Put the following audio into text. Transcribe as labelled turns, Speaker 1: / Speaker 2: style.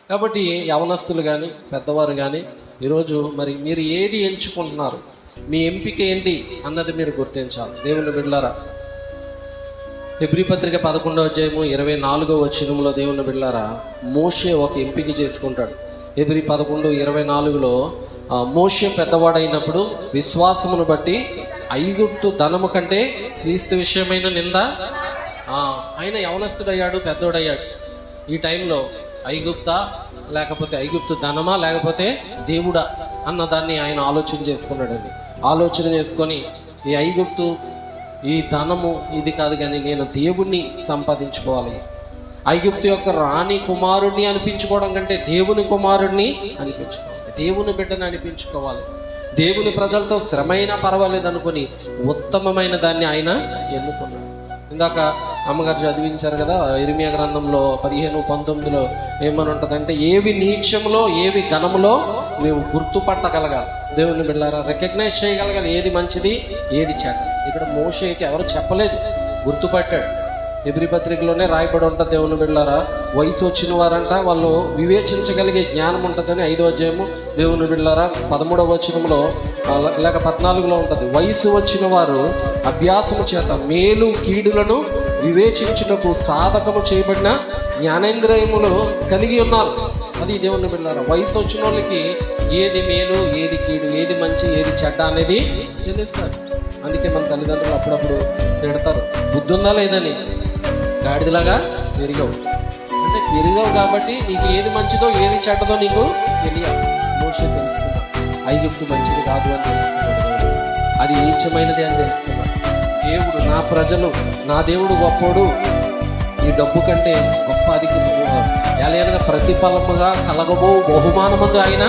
Speaker 1: కాబట్టి యవనస్తులు కానీ పెద్దవారు కానీ ఈరోజు మరి మీరు ఏది ఎంచుకుంటున్నారు, మీ ఎంపిక ఏంటి అన్నది మీరు గుర్తించాలి. దేవుని బిడ్డలారా, హెబ్రీ పత్రిక 11వ అధ్యాయము 24వ వచనంలో దేవుని బిడ్డలారా మోషే ఒక ఎంపిక చేసుకుంటాడు. హెబ్రీ 11:24లో మోషే పెద్దవాడైనప్పుడు విశ్వాసమును బట్టి ఐగుప్తు ధనము కంటే క్రీస్తు విషయమైన నింద ఆయన యవనస్తుడయ్యాడు, పెద్దోడయ్యాడు. ఈ టైంలో ఐగుప్తా లేకపోతే ఐగుప్తు ధనమా లేకపోతే దేవుడా అన్నదాన్ని ఆయన ఆలోచన చేసుకున్నాడండి. ఆలోచన చేసుకొని ఈ ఐగుప్తు ఈ ధనము ఇది కాదు కానీ నేను దేవుణ్ణి సంపాదించుకోవాలి, ఐగుప్తు యొక్క రాణి కుమారుణ్ణి అనిపించుకోవడం కంటే దేవుని కుమారుణ్ణి అనిపించుకోవాలి, దేవుని బిడ్డని అనిపించుకోవాలి, దేవుని ప్రజలతో శ్రమైనా పర్వాలేదు అనుకుని ఉత్తమమైన దాన్ని ఆయన ఎన్నుకున్నాడు. ఇందాక అమ్మగారు చదివించారు కదా, ఇర్మియా గ్రంథంలో 15:19లో ఏమని ఉంటుందంటే, ఏవి నీచములో ఏవి ఘనములో మేము గుర్తుపట్టగలగాలి. దేవుని బిడ్డలారా, రికగ్నైజ్ చేయగలగాలి ఏది మంచిది ఏది చెడ్డ. ఇక్కడ మోషేకి ఎవరు చెప్పలేదు, గుర్తుపట్టాడు. హెబ్రీ పత్రికలోనే రాయబడి ఉంటుంది. దేవుని బిడ్డలారా, వయసు వచ్చిన వారంట వాళ్ళు వివేచించగలిగే జ్ఞానం ఉంటుందని 5వ అధ్యాయము దేవుని బిడ్డలారా 13వ వచనంలో ఇలాగ 14లో ఉంటుంది. వయసు వచ్చిన వారు అభ్యాసము చేత మేలు కీడులను వివేచించుటకు సాధకము చేయబడిన జ్ఞానేంద్రియములు కలిగి ఉన్నారు. అది దేవుని బిడ్డలారా, వయసు వచ్చిన వాళ్ళకి ఏది మేలు ఏది కీడు, ఏది మంచి ఏది చెడ్డ అనేది తెలుస్తారు. అందుకే మన తల్లిదండ్రులు అప్పుడప్పుడు తిడతారు, బుద్ధి ఉందా లేదని, గాడిదలాగా పెరిగావు అంటే పెరిగావు కాబట్టి నీకు ఏది మంచిదో ఏది చెడ్డదో నీకు తెలియాలి. మోషే తెలుసుకున్నాడు, ఐగుప్తు మంచిది కాదు అని తెలుసుకున్నాడు, అది నీచమైనది అని తెలుసుకున్నాడు. దేవుడు నా ప్రజలు, నా దేవుడు గొప్పోడు, ఈ డబ్బు కంటే గొప్ప అధిక ఏలైనగా ప్రతిఫలముగా కలగబో బహుమానమందు ఆయన